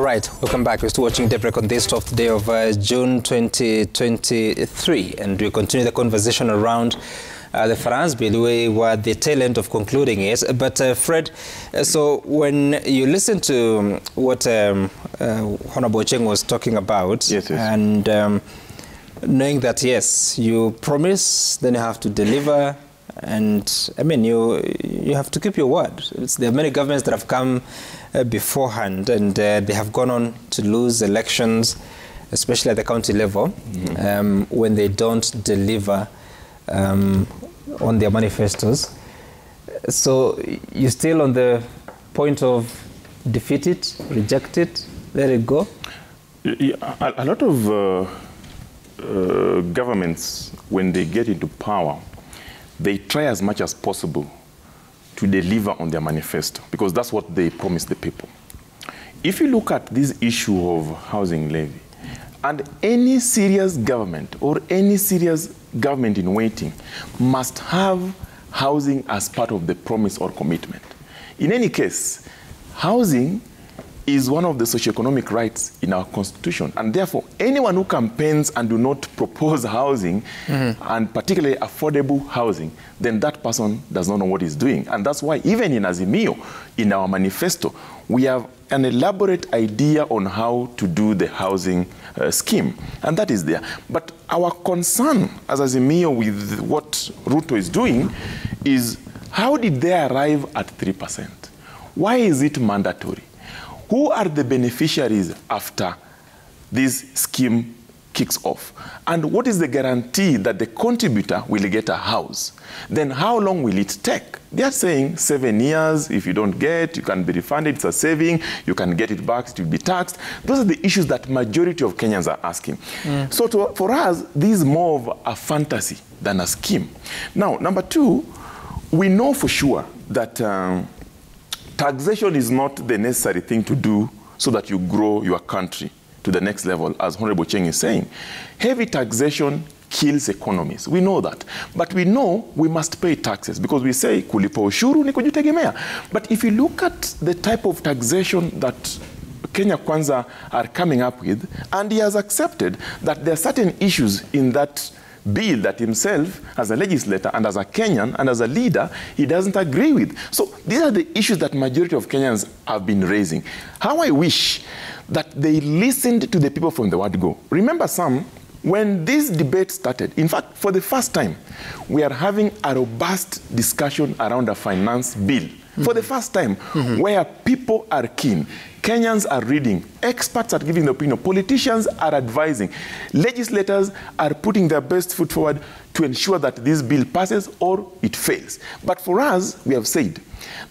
right, welcome back. We're still watching Daybreak on this 12th day of June 2023, and we continue the conversation around the finance bill. We were the tail end of concluding it. But Fred, so when you listen to what Honorable Cheng was talking about, yes. And knowing that, yes, you promise, then you have to deliver, and I mean, you have to keep your word. There are many governments that have come beforehand, and they have gone on to lose elections, especially at the county level, when they don't deliver on their manifestos. So you're still on the point of defeat it, reject it, let it go? A lot of governments, when they get into power, they try as much as possible to deliver on their manifesto, because that's what they promise the people. If you look at this issue of housing levy, and any serious government or any serious government in waiting must have housing as part of the promise or commitment. In any case, housing is one of the socioeconomic rights in our constitution, and therefore anyone who campaigns and do not propose housing, and particularly affordable housing, then that person does not know what he's doing. And that's why even in Azimio, in our manifesto, we have an elaborate idea on how to do the housing scheme, and that is there. But our concern as Azimio with what Ruto is doing is, how did they arrive at 3%? Why is it mandatory? Who are the beneficiaries after this scheme kicks off? And what is the guarantee that the contributor will get a house? Then how long will it take? They are saying 7 years. If you don't get, you can be refunded. It's a saving. You can get it back. It will be taxed. Those are the issues that majority of Kenyans are asking. So for us, this is more of a fantasy than a scheme. Now, number two, we know for sure that taxation is not the necessary thing to do so that you grow your country to the next level, as Honorable Cheng is saying. Heavy taxation kills economies. We know that. But we know we must pay taxes, because we say, kulipa ushuru ni kujitegemea. But if you look at the type of taxation that Kenya Kwanza are coming up with, and he has accepted that there are certain issues in that bill that himself, as a legislator and as a Kenyan and as a leader, he doesn't agree with. So these are the issues that majority of Kenyans have been raising. How I wish that they listened to the people from the word go. Remember, Sam, when this debate started, in fact, for the first time, we are having a robust discussion around a finance bill. For the first time, where people are keen. Kenyans are reading, experts are giving their opinion, politicians are advising, legislators are putting their best foot forward to ensure that this bill passes or it fails. But for us, we have said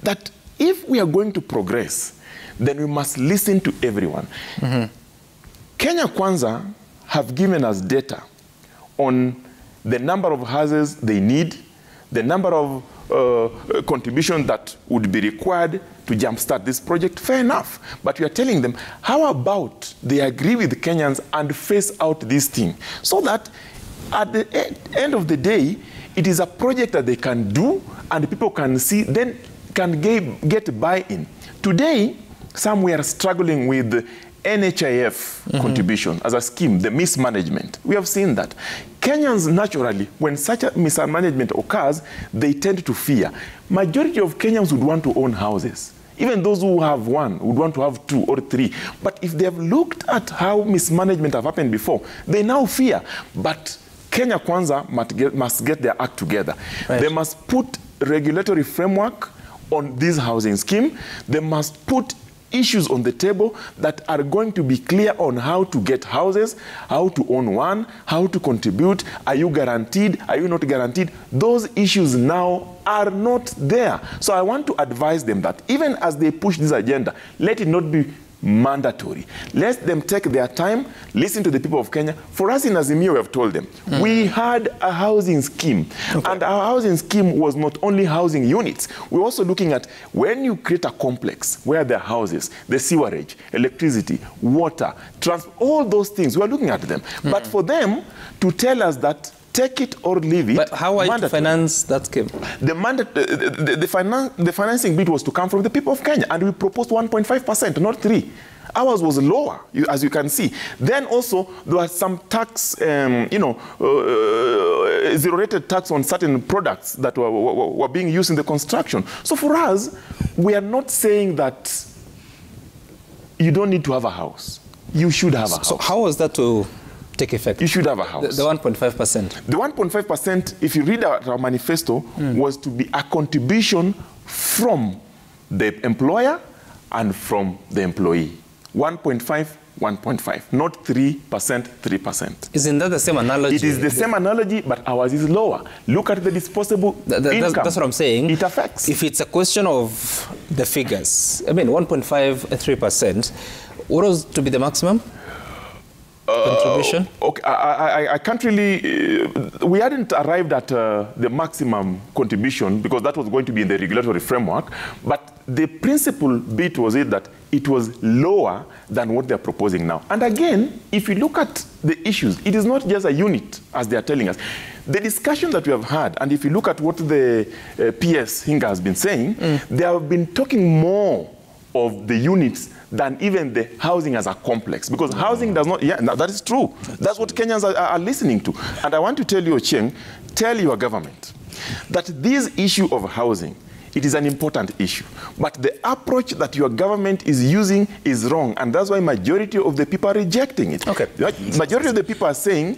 that if we are going to progress, then we must listen to everyone. Kenya Kwanza have given us data on the number of houses they need, the number of contribution that would be required to jumpstart this project. Fair enough. But we are telling them, how about they agree with Kenyans and phase out this thing, so that at the end of the day, it is a project that they can do and people can see, then can get buy-in. Today, some we are struggling with NHIF contribution as a scheme, the mismanagement. We have seen that. Kenyans naturally, when such a mismanagement occurs, they tend to fear. Majority of Kenyans would want to own houses. Even those who have one would want to have 2 or 3. But if they have looked at how mismanagement have happened before, they now fear. But Kenya Kwanza must get their act together. Right. They must put regulatory framework on this housing scheme. They must put issues on the table that are going to be clear on how to get houses, how to own one, how to contribute, are you guaranteed, are you not guaranteed? Those issues now are not there. So I want to advise them that even as they push this agenda, let it not be mandatory. Let them take their time, listen to the people of Kenya. For us in Azimio, we have told them, we had a housing scheme. And our housing scheme was not only housing units. We're also looking at when you create a complex where there are houses, the sewerage, electricity, water, transport, all those things, we're looking at them. But for them to tell us that take it or leave it. But how are you to finance that scheme? The financing bit was to come from the people of Kenya, and we proposed 1.5%, not 3%. Ours was lower, as you can see. Then also, there was some tax, zero-rated tax on certain products that were being used in the construction. So for us, we are not saying that you don't need to have a house. You should have a house. So how was that to take effect? You should have a house. The 1.5%. The 1.5%, if you read our manifesto, was to be a contribution from the employer and from the employee. 1.5, 1.5, not 3%, 3%. Isn't that the same analogy? It is the same analogy, but ours is lower. Look at the disposable income. That's what I'm saying. It affects. If it's a question of the figures, I mean, 1.5, 3%, what was to be the maximum contribution? Okay, I can't really, we hadn't arrived at the maximum contribution because that was going to be in the regulatory framework, but the principal bit was that it was lower than what they're proposing now. And again, if you look at the issues, it is not just a unit, as they are telling us. The discussion that we have had, and if you look at what the PS Hinga has been saying, they have been talking more of the units than even the housing as a complex. Because housing does not, that is true. That's what Kenyans are listening to. And I want to tell you, Ochieng, tell your government that this issue of housing, it is an important issue. But the approach that your government is using is wrong. And that's why majority of the people are rejecting it. Okay. Majority of the people are saying,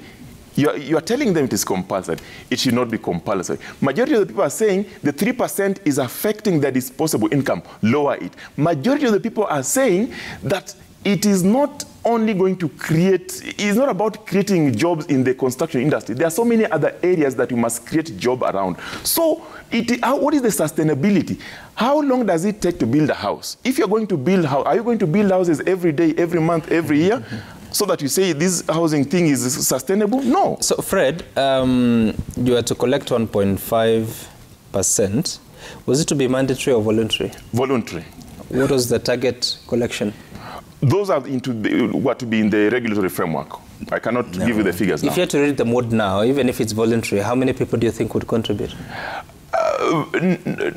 you are telling them it is compulsory. It should not be compulsory. Majority of the people are saying the 3% is affecting their disposable income. Lower it. Majority of the people are saying that it is not only going to create, it's not about creating jobs in the construction industry. There are so many other areas that you must create job around. So what is the sustainability? How long does it take to build a house? If you're going to build, are you going to build houses every day, every month, every year? So that you say this housing thing is sustainable? No. So, Fred, you are to collect 1.5%. Was it to be mandatory or voluntary? Voluntary. What was the target collection? Those are what to be in the regulatory framework. I cannot give you the figures now. If you had to read the mode now, even if it's voluntary, how many people do you think would contribute?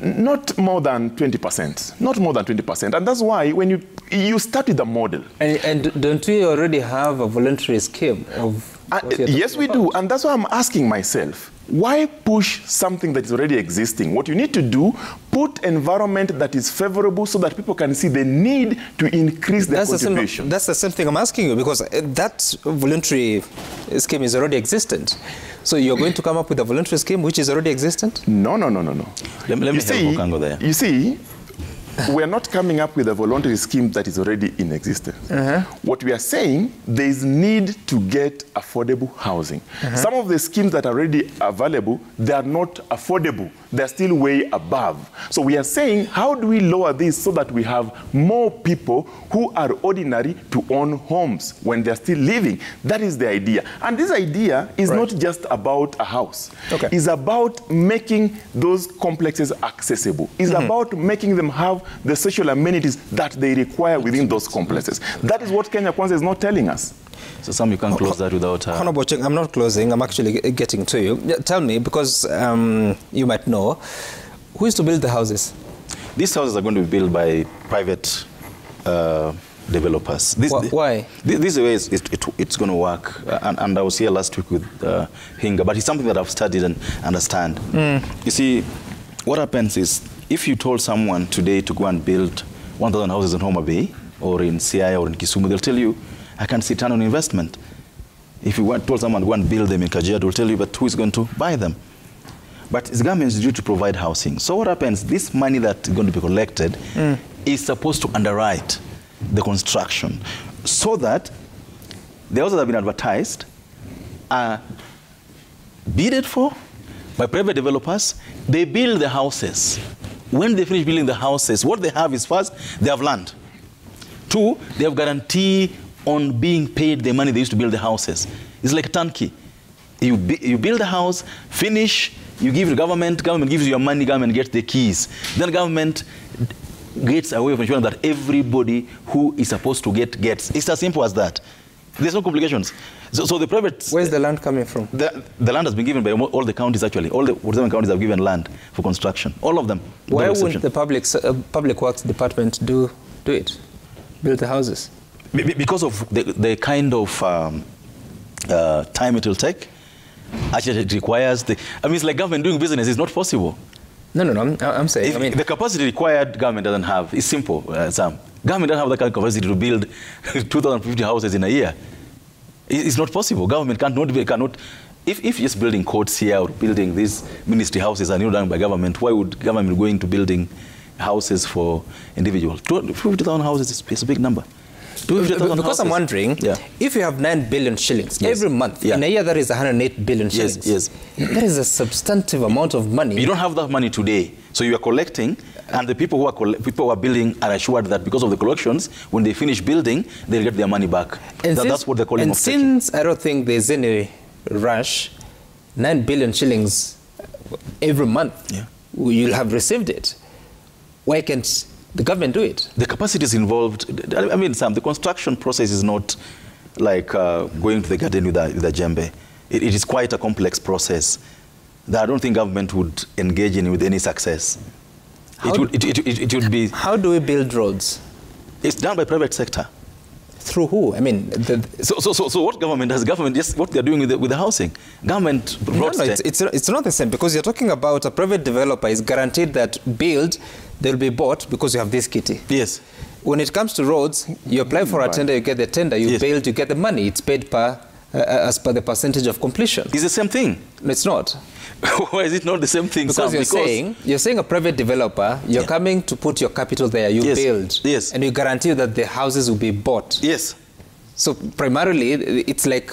Not more than 20%. Not more than 20%. And that's why when you start with the model. And don't we already have a voluntary scheme of yes, we do. And that's why I'm asking myself, why push something that is already existing? What you need to do, put environment that is favorable so that people can see the need to increase their contribution. That's the same thing I'm asking you, because that voluntary scheme is already existent. So you're going to come up with a voluntary scheme which is already existent? No. Let me help Okango there. You see, we're not coming up with a voluntary scheme that is already in existence. What we are saying, there is need to get affordable housing. Some of the schemes that are already available, they are not affordable. They're still way above. So we are saying, how do we lower this so that we have more people who are ordinary to own homes when they're still living? That is the idea. And this idea is not just about a house. It's about making those complexes accessible. It's about making them have the social amenities that they require within those complexes. That is what Kenya Kwanza is not telling us. So Sam, you can't close that without... I'm not closing, I'm actually getting to you. Tell me, because you might know, who is to build the houses? These houses are going to be built by private developers. Why? This is the way it's going to work. And I was here last week with Hinga, but it's something that I've studied and understand. You see, what happens is, if you told someone today to go and build 1,000 houses in Homa Bay, or in CI, or in Kisumu, they'll tell you, I can't see return on investment. If you told someone to go and build them in Kajiado, they'll tell you, but who is going to buy them? But the government is due to provide housing. So what happens, this money that is going to be collected is supposed to underwrite the construction so that the houses that have been advertised are bidded for by private developers. They build the houses. When they finish building the houses, what they have is, first, they have land. Two, they have guarantee on being paid the money they used to build the houses. It's like a turnkey. You build the house, finish, you give the government gives you your money, government gets the keys. Then government gets a way of ensuring that everybody who is supposed to gets. It's as simple as that. There's no complications. So the private... Where's the land coming from? The land has been given by all the counties, actually. All the 47 counties have given land for construction. All of them. Why wouldn't the public works department do it? Build the houses? Because of the kind of time it will take, actually it requires I mean, it's like government doing business is not possible. No, I'm saying, I mean, the capacity required government doesn't have. It's simple, Sam. Government doesn't have the kind of capacity to build 2,050 houses in a year. It's not possible. Government cannot. If just building courts here or building these ministry houses are not done by government, why would government go into building houses for individuals? 50,000 houses is a big number. Because I'm wondering, if you have 9 billion shillings every month, in a year that is 108 billion shillings. Yes. That is a substantive amount of money. You don't have that money today. So you are collecting, and the people who are building are assured that because of the collections, when they finish building, they'll get their money back. And that's what they're calling. And since I don't think there's any rush, 9 billion shillings every month, you'll have received it. Why can't the government do it? The capacity is involved. I mean, Sam, the construction process is not like going to the garden with a djembe. It is quite a complex process that I don't think government would engage in with any success. It would be... How do we build roads? It's done by private sector. Through who? I mean... So what government does? Government, just what they're doing with the housing. Government... it's not the same, because you're talking about a private developer is guaranteed that they'll be bought because you have this kitty. Yes. When it comes to roads, you apply for a tender, you get the tender, you build, you get the money. It's paid as per the percentage of completion. It's the same thing. No, it's not. Why is it not the same thing, Because you're saying a private developer, you're coming to put your capital there, you build, and you guarantee that the houses will be bought. Yes. So primarily, it's like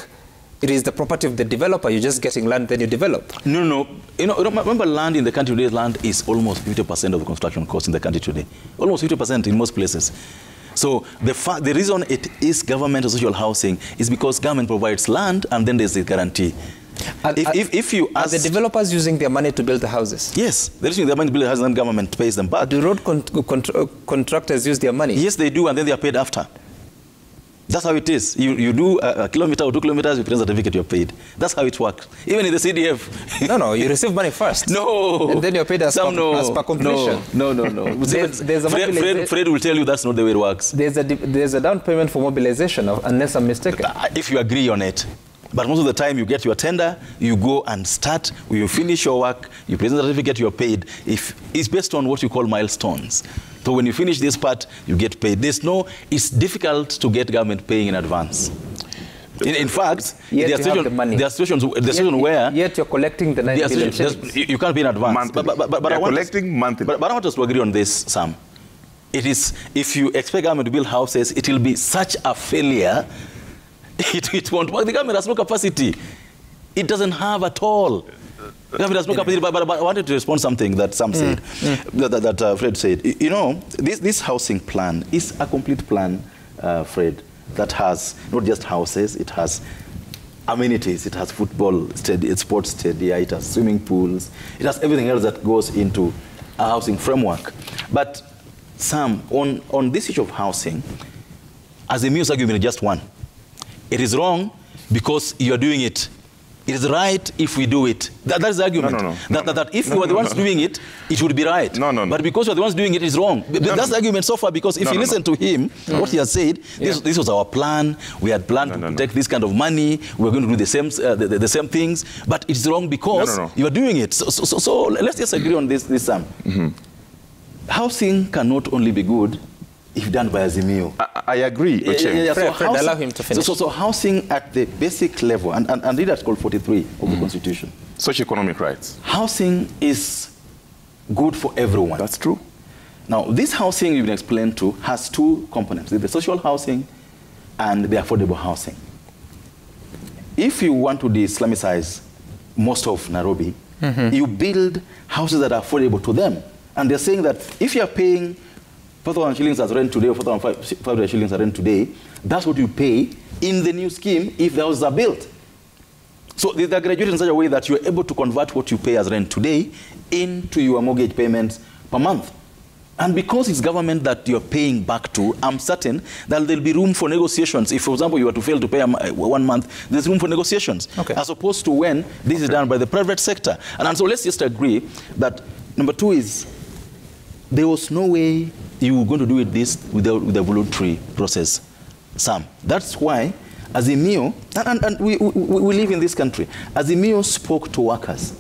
it is the property of the developer. You're just getting land, then you develop. No. Remember, land in the country today, land is almost 50% of the construction cost in the country today. Almost 50% in most places. So the reason it is government or social housing is because government provides land, and then there's a guarantee. If you ask, are the developers using their money to build the houses? Yes, they're using their money to build the houses, and government pays them back. Do road contractors use their money? Yes, they do, and then they are paid after. That's how it is. You do a kilometer or 2 kilometers, you present a certificate, you're paid. That's how it works. Even in the CDF. No, you receive money first. No. And then you're paid as per completion. No. Fred will tell you that's not the way it works. There's a down payment for mobilization, unless I'm mistaken. If you agree on it. But most of the time, you get your tender, you go and start, you finish your work, you present a certificate, you're paid. It's based on what you call milestones. So when you finish this part, you get paid. It's difficult to get government paying in advance. In fact, there are situations where... Yet you're collecting the 9 billion shillings. You can't pay in advance. But I want collecting monthly. But I want us to agree on this, Sam. It is, if you expect government to build houses, it will be such a failure. It won't work. The government has no capacity. It doesn't have at all. The government has no capacity. But I wanted to respond to something that Sam said, that Fred said. You know, this housing plan is a complete plan, Fred, that has not just houses, it has amenities, it has football, sports stadia, it has swimming pools, it has everything else that goes into a housing framework. But Sam, on this issue of housing, as a Muse argument, just one. It is wrong because you are doing it. It is right if we do it. That is the argument. That if you are the ones doing it, it would be right. But because you are the ones doing it, it is wrong. That's the argument so far, because if you listen to him, what he has said, this was our plan. We had planned to take this kind of money. We were going to do the same things. But it's wrong because you are doing it. So let's just agree on this, Sam. Housing cannot only be good if done by Azimio. I agree. Fred, allow him to finish. So housing at the basic level, and read Article 43 of the Constitution. Socio-economic rights. Housing is good for everyone. That's true. Now, this housing you've been explained to has 2 components. The social housing and the affordable housing. If you want to de-Islamicize most of Nairobi, you build houses that are affordable to them. And they're saying that if you're paying 4,000 shillings as rent today or 4,500 shillings as rent today, that's what you pay in the new scheme if the houses are built. So they're graduated in such a way that you're able to convert what you pay as rent today into your mortgage payments per month. And because it's government that you're paying back to, I'm certain that there'll be room for negotiations. If, for example, you were to fail to pay 1 month, there's room for negotiations. As opposed to when this is done by the private sector. And so let's just agree that number 2 is there was no way you were going to do it with the voluntary process. Sam. That's why Azimio, and we live in this country, Azimio spoke to workers.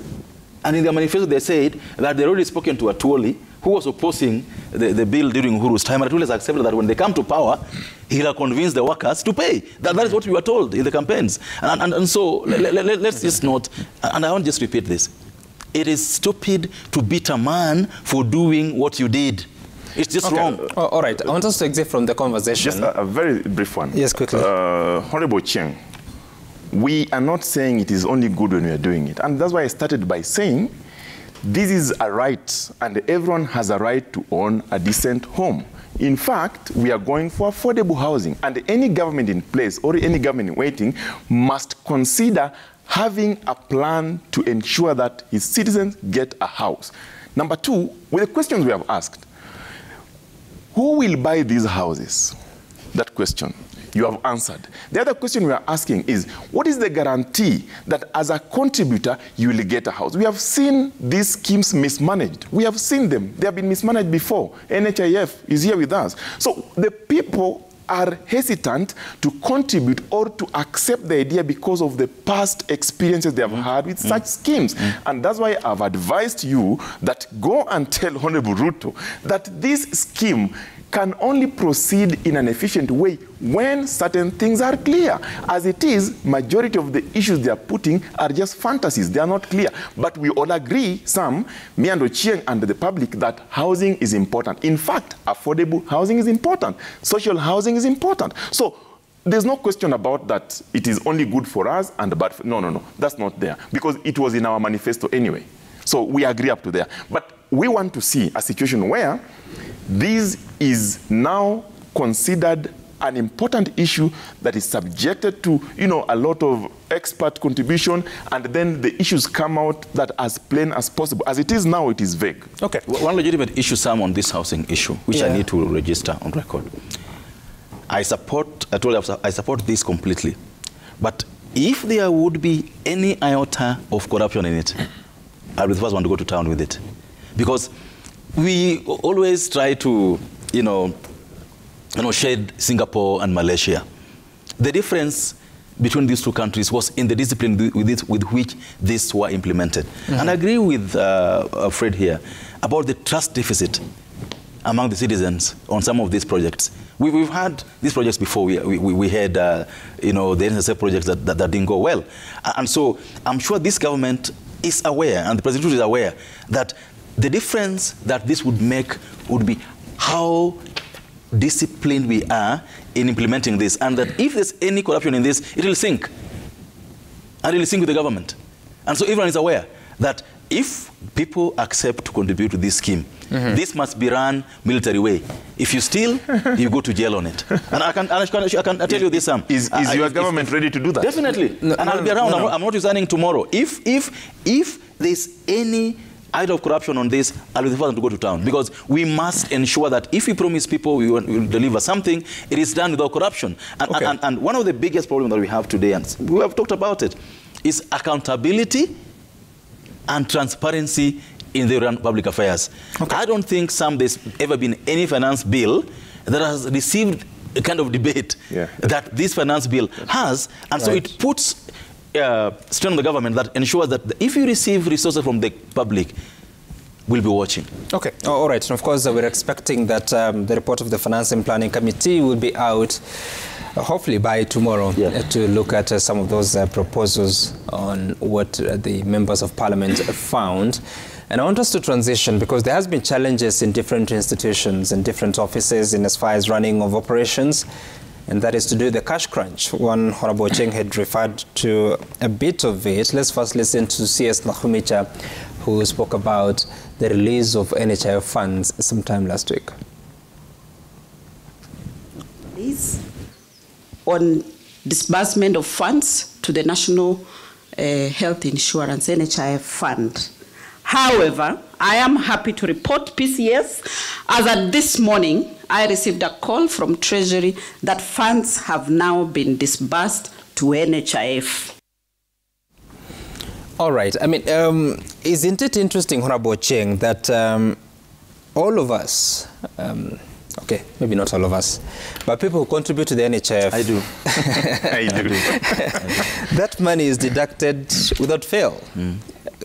And in their manifesto, they said that they already spoken to Atuoli, who was opposing the bill during Uhuru's time. And Atuoli has accepted that when they come to power, he'll convince the workers to pay. That is what we were told in the campaigns. And so let's just note, and I want to just repeat this. It is stupid to beat a man for doing what you did. It's just wrong. All right. I want us to exit from the conversation. Just a very brief one. Yes, quickly. Honorable Cheng, we are not saying it is only good when we are doing it. And that's why I started by saying this is a right, and everyone has a right to own a decent home. In fact, we are going for affordable housing, and any government in place or any government in waiting must consider having a plan to ensure that his citizens get a house. Number two, with the questions we have asked, who will buy these houses? That question you have answered. The other question we are asking is, what is the guarantee that as a contributor, you will get a house? We have seen these schemes mismanaged. We have seen them. They have been mismanaged before. NHIF is here with us. So the people are hesitant to contribute or to accept the idea because of the past experiences they have had with such schemes. And that's why I've advised you that go and tell Honorable Ruto that this scheme can only proceed in an efficient way when certain things are clear. As it is, majority of the issues they are putting are just fantasies. They are not clear. But we all agree, Sam, me and Ochieng and the public, that housing is important. In fact, affordable housing is important. Social housing is important. So there's no question about that it is only good for us and bad for... No. That's not there. Because it was in our manifesto anyway. So we agree up to there. But we want to see a situation where this is now considered an important issue that is subjected to, a lot of expert contribution, and then the issues come out that as plain as possible. As it is now, it is vague. Okay. One legitimate issue, Sam, on this housing issue, which I need to register on record. I support this completely. But if there would be any iota of corruption in it, I'll be the first one to go to town with it. Because we always try to, shade Singapore and Malaysia. The difference between these two countries was in the discipline with which these were implemented. And I agree with Fred here about the trust deficit among the citizens on some of these projects. We've had these projects before. We had, the NSSF projects that didn't go well. And so I'm sure this government is aware, and the President is aware, that the difference that this would make would be how disciplined we are in implementing this, and that if there's any corruption in this, it will sink. And it will sink with the government. And so everyone is aware that if people accept to contribute to this scheme, this must be run military way. If you steal, you go to jail on it. And I can tell you this, Sam. Is your government ready to do that? Definitely. And I'll be around. I'm not resigning tomorrow. If there's any idea of corruption on this, I'll be the first to go to town, because we must ensure that if we promise people we will deliver something, it is done without corruption. And one of the biggest problems that we have today, and we have talked about it, is accountability and transparency in the public affairs. I don't think, Sam, there's ever been any finance bill that has received a kind of debate that this finance bill has. And so it puts strain on the government that ensures that if you receive resources from the public, we'll be watching. Okay. All right. And of course, we're expecting that the report of the Finance and Planning Committee will be out hopefully by tomorrow to look at some of those proposals on what the members of parliament found. And I want us to transition, because there has been challenges in different institutions and different offices in as far as running of operations, and that is to do the cash crunch. One Honorable Cheng had referred to a bit of it. Let's first listen to CS Nakhumicha, who spoke about the release of NHIF funds sometime last week. On disbursement of funds to the National Health Insurance NHIF Fund. However, I am happy to report, PCS, as at this morning, I received a call from Treasury that funds have now been disbursed to NHIF. All right. I mean, isn't it interesting, Honorable Cheng, that all of us Okay, maybe not all of us, but people who contribute to the NHIF. I do. I do. That money is deducted without fail.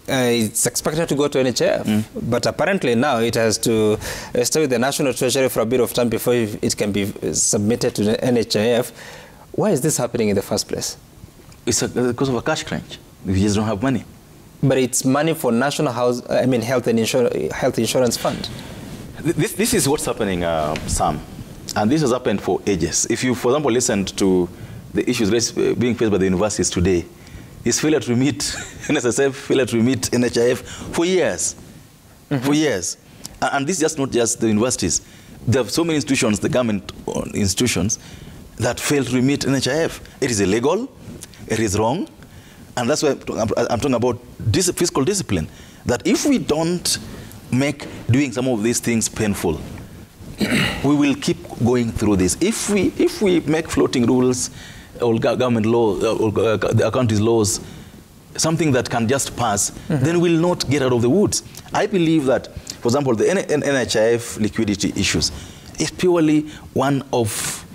It's expected to go to NHIF, but apparently now it has to stay with the National Treasury for a bit of time before it can be submitted to the NHIF. Why is this happening in the first place? It's because of a cash crunch. We just don't have money. But it's money for National Health Insurance Fund. This is what's happening, Sam, and this has happened for ages. If you, for example, listened to the issues being faced by the universities today, it's failure to remit NSSF, failure to remit NHIF for years, for years. And this is just not just the universities. There are so many institutions, the government institutions, that fail to remit NHIF. It is illegal, it is wrong, and that's why I'm talking about fiscal discipline. That if we don't make doing some of these things painful, we will keep going through this. If we make floating rules or government law or the accounting laws something that can just pass, then we'll not get out of the woods. I believe that, for example, the NHIF liquidity issues is purely one of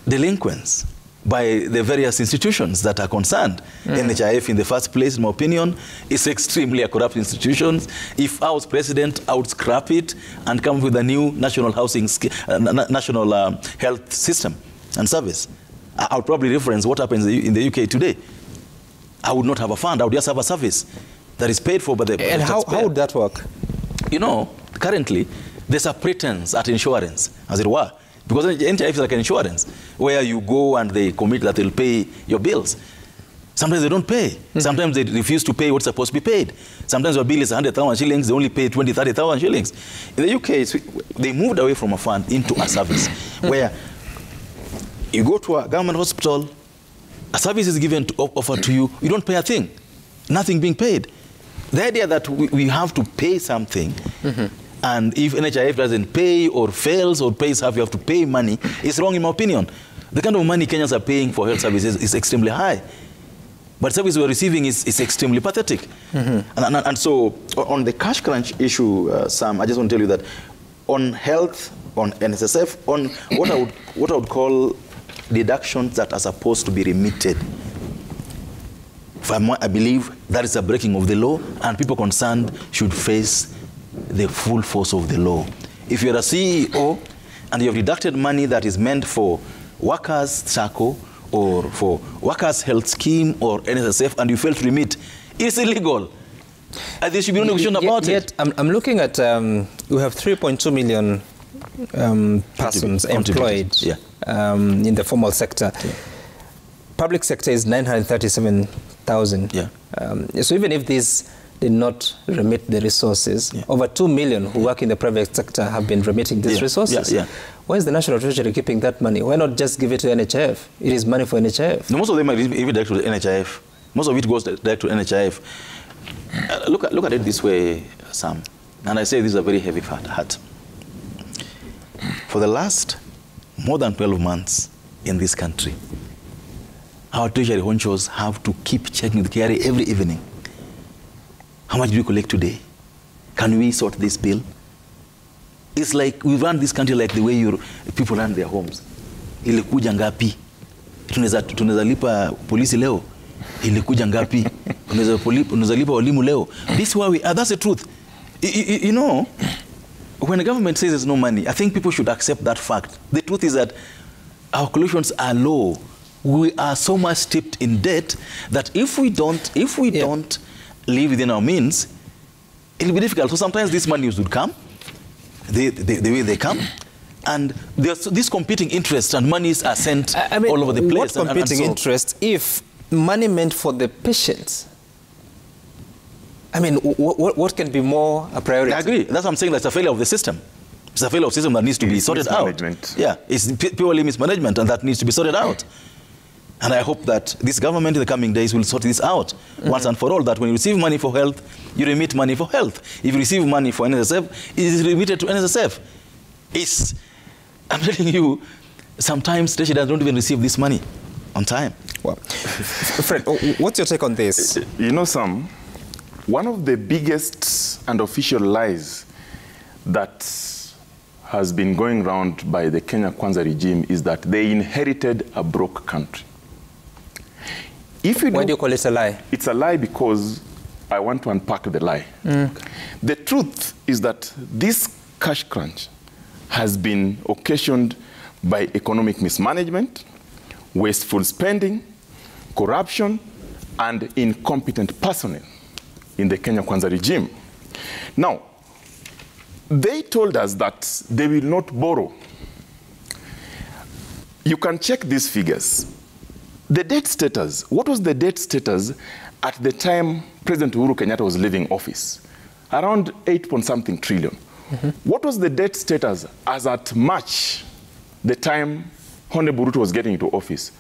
delinquents by the various institutions that are concerned. NHIF, in the first place, in my opinion, is extremely a corrupt institution. If I was president, I would scrap it and come with a new national national health system and service. I would probably reference what happens in the UK today. I would not have a fund. I would just have a service that is paid for by the And how would that work? You know, currently, there's a pretense at insurance, as it were. Because NHIF is like an insurance, where you go and they commit that they'll pay your bills. Sometimes they don't pay. Sometimes they refuse to pay what's supposed to be paid. Sometimes your bill is 100,000 shillings, they only pay 20,000, 30,000 shillings. In the UK, they moved away from a fund into a service, where you go to a government hospital, a service is given offered to you, you don't pay a thing, nothing being paid. The idea that we have to pay something, and if NHIF doesn't pay or fails or pays half, you have to pay money, is wrong in my opinion. The kind of money Kenyans are paying for health services is extremely high. But service we're receiving is extremely pathetic. And so on the cash crunch issue, Sam, I just want to tell you that on health, on NSSF, on what I would call deductions that are supposed to be remitted, I believe that is a breaking of the law, and people concerned should face the full force of the law. If you're a CEO and you have deducted money that is meant for workers' SACCO or for workers' health scheme or NSSF and you fail to remit, it's illegal. And there should be no negotiation about it. I'm looking at, we have 3.2 million persons employed in the formal sector. Public sector is 937,000. So even if these did not remit the resources, over 2 million who work in the private sector have been remitting these resources. Why is the National Treasury keeping that money? Why not just give it to NHIF? It is money for NHIF. No, most of them are even direct to the NHIF. Most of it goes direct to NHIF. Look at it this way, Sam, and I say this is a very heavy heart. For the last more than 12 months in this country, our treasury honchos have to keep checking the KRA every evening. How much do we collect today? Can we sort this bill? It's like we run this country like the way people run their homes. Ilikuja ngapi? Tunaweza lipa polisi leo. Ilikuja ngapi? Tunaweza lipa walimu leo. This is why we are. That's the truth. You know, when the government says there's no money, I think people should accept that fact. The truth is that our collections are low. We are so much steeped in debt that if we don't live within our means, it'll be difficult. So sometimes these monies would come, the way they come, and there's these competing interests and monies are sent all over the place. What competing interests if money meant for the patients? I mean, what can be more a priority? I agree. That's what I'm saying. That's a failure of the system. It's a failure of the system that needs to be sorted out. Yeah, it's purely mismanagement, and that needs to be sorted out. And I hope that this government in the coming days will sort this out once and for all, that when you receive money for health, you remit money for health. If you receive money for NSSF, it is remitted to NSSF. I'm telling you, sometimes treasuries don't even receive this money on time. Well, Fred, what's your take on this? You know, Sam, one of the biggest and official lies that has been going around by the Kenya Kwanza regime is that they inherited a broke country. Why do you call it a lie? It's a lie because I want to unpack the lie. The truth is that this cash crunch has been occasioned by economic mismanagement, wasteful spending, corruption, and incompetent personnel in the Kenya Kwanza regime. Now, they told us that they will not borrow. You can check these figures. The debt status, what was the debt status at the time President Uhuru Kenyatta was leaving office? Around 8-point-something trillion. What was the debt status as at March, the time Honorable Ruto was getting into office?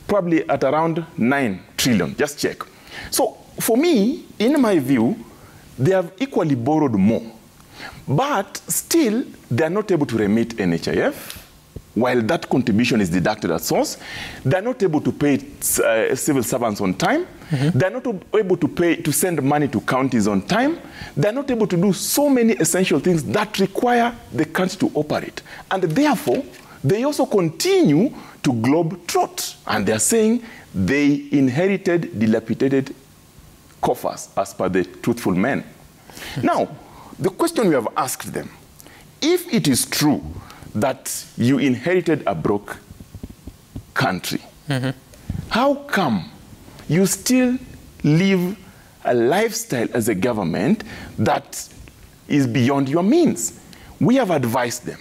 Probably at around 9 trillion, just check. So for me, in my view, they have equally borrowed more. But still, they are not able to remit NHIF, while that contribution is deducted at source. They're not able to pay civil servants on time. They're not able to send money to counties on time. They're not able to do so many essential things that require the country to operate. And therefore, they also continue to globe-trot. And they're saying they inherited dilapidated coffers, as per the truthful men. Now, the question we have asked them, if it is true that you inherited a broke country, how come you still live a lifestyle as a government that is beyond your means? We have advised them.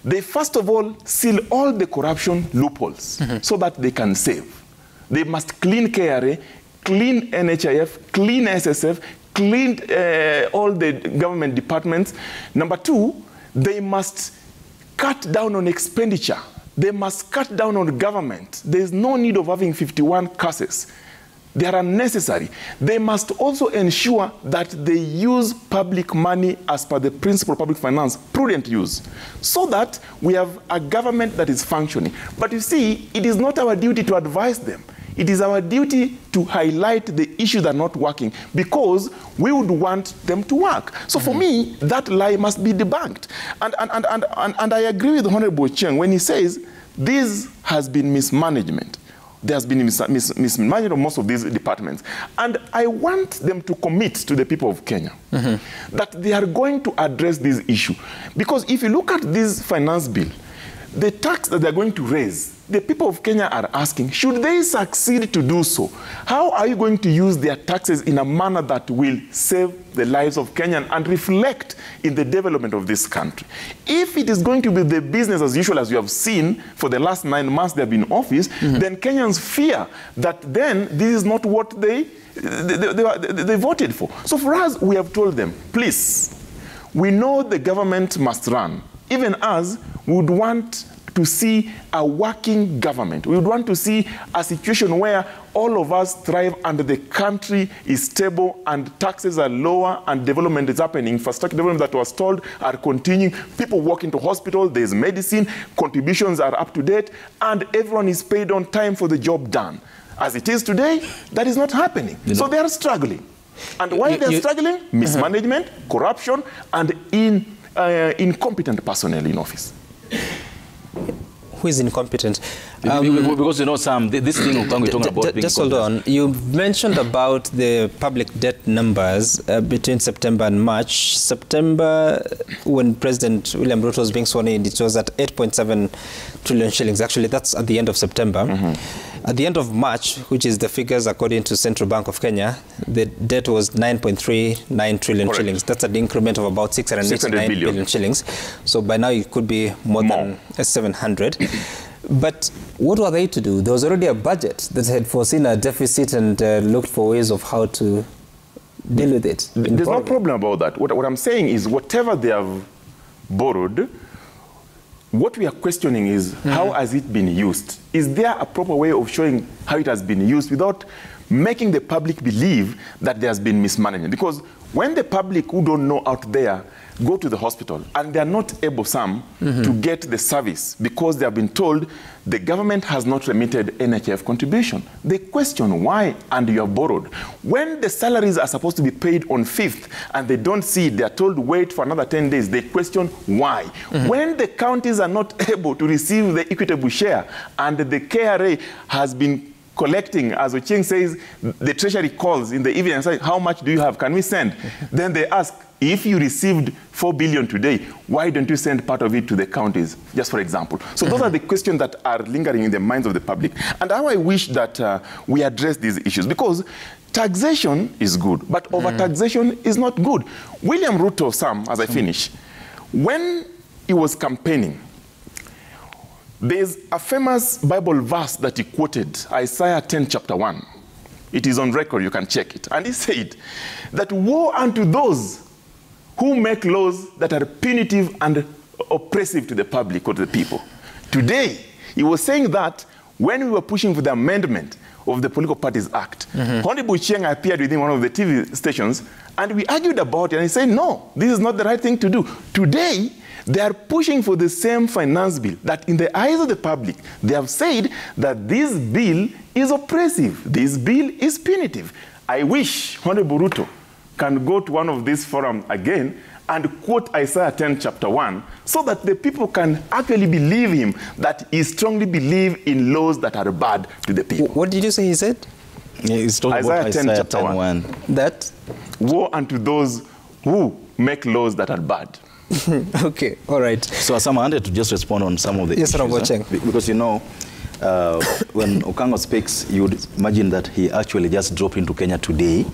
They first of all seal all the corruption loopholes so that they can save. They must clean KRA, clean NHIF, clean SSF, clean all the government departments. Number two, they must cut down on expenditure. They must cut down on government. There is no need of having 51 curses. They are unnecessary. They must also ensure that they use public money as per the principle of public finance, prudent use, so that we have a government that is functioning. But you see, it is not our duty to advise them. It is our duty to highlight the issues that are not working because we would want them to work. So for me, that lie must be debunked. And I agree with Honorable Cheng when he says this has been mismanagement. There has been mismanagement of most of these departments. And I want them to commit to the people of Kenya that they are going to address this issue. Because if you look at this finance bill, the tax that they're going to raise, the people of Kenya are asking, should they succeed to do so, how are you going to use their taxes in a manner that will save the lives of Kenyans and reflect in the development of this country? If it is going to be the business as usual, as you have seen for the last 9 months they have been in office, then Kenyans fear that then this is not what they voted for. So for us, we have told them, please, we know the government must run. Even us, we would want to see a working government. We would want to see a situation where all of us thrive and the country is stable and taxes are lower and development is happening. Infrastructure development that was told are continuing. People walk into hospital, there's medicine, contributions are up to date, and everyone is paid on time for the job done. As it is today, that is not happening. So they are struggling. And why they're struggling? Mismanagement, corruption, and incompetent personnel in office. Who is incompetent? Because, you know, Sam, this thing we're talking about... Just hold on. You mentioned about the public debt numbers between September and March. September, when President William Ruto was being sworn in, it was at 8.7 trillion shillings. Actually, that's at the end of September. At the end of March, which is the figures according to Central Bank of Kenya, the debt was 9.39 trillion shillings. That's an increment of about 689 billion shillings. So by now it could be more than 700. But what were they to do? There was already a budget that had foreseen a deficit and looked for ways of how to deal with it. There's no problem about that. What I'm saying is whatever they have borrowed, what we are questioning is how has it been used? Is there a proper way of showing how it has been used without making the public believe that there has been mismanagement. Because when the public who don't know out there go to the hospital and they are not able, some, to get the service because they have been told the government has not remitted NHIF contribution, they question why, and you have borrowed. When the salaries are supposed to be paid on 5th and they don't see it, they are told wait for another 10 days, they question why. When the counties are not able to receive the equitable share and the KRA has been collecting, as Ocheng says, the treasury calls in the evening and says, how much do you have? Can we send? Then they ask, if you received 4 billion today, why don't you send part of it to the counties, just for example? So those are the questions that are lingering in the minds of the public. And how I wish that we address these issues, because taxation is good, but over-taxation is not good. William Ruto, Sam, as I finish, when he was campaigning, there's a famous Bible verse that he quoted, Isaiah 10, chapter 1. It is on record, you can check it. And he said that woe unto those who make laws that are punitive and oppressive to the public or to the people. Today, he was saying that when we were pushing for the amendment of the Political Parties Act, Honorable Chieng appeared within one of the TV stations, and we argued about it, and he said, no, this is not the right thing to do. Today, they are pushing for the same finance bill that in the eyes of the public, they have said that this bill is oppressive, this bill is punitive. I wish Honorable Ruto can go to one of these forums again and quote Isaiah 10 chapter 1 so that the people can actually believe him, that he strongly believes in laws that are bad to the people. What did you say he said? Yeah, he's talking about Isaiah 10 chapter 1. That? Woe unto those who make laws that are bad. Okay, all right. So Asama, I wanted to just respond on some of the issues. Because, you know, when Okango speaks, you would imagine that he actually just dropped into Kenya today,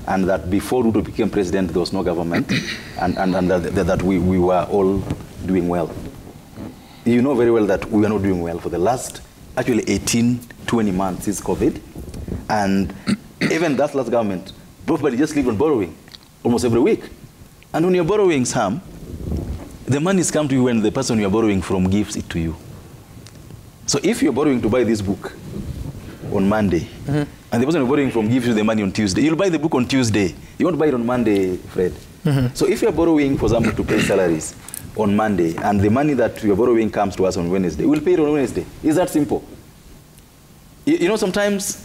and that before Ruto became president, there was no government, and that we were all doing well. You know very well that we are not doing well for the last, actually 18, 20 months since COVID. And even that last government, everybody just lived on borrowing almost every week. And when you're borrowing some, the money is come to you when the person you're borrowing from gives it to you. So if you're borrowing to buy this book on Monday, and the person you're borrowing from gives you the money on Tuesday, you'll buy the book on Tuesday. You won't buy it on Monday, Fred. So if you're borrowing, for example, to pay salaries on Monday, and the money that you're borrowing comes to us on Wednesday, we'll pay it on Wednesday. It's that simple. You know, sometimes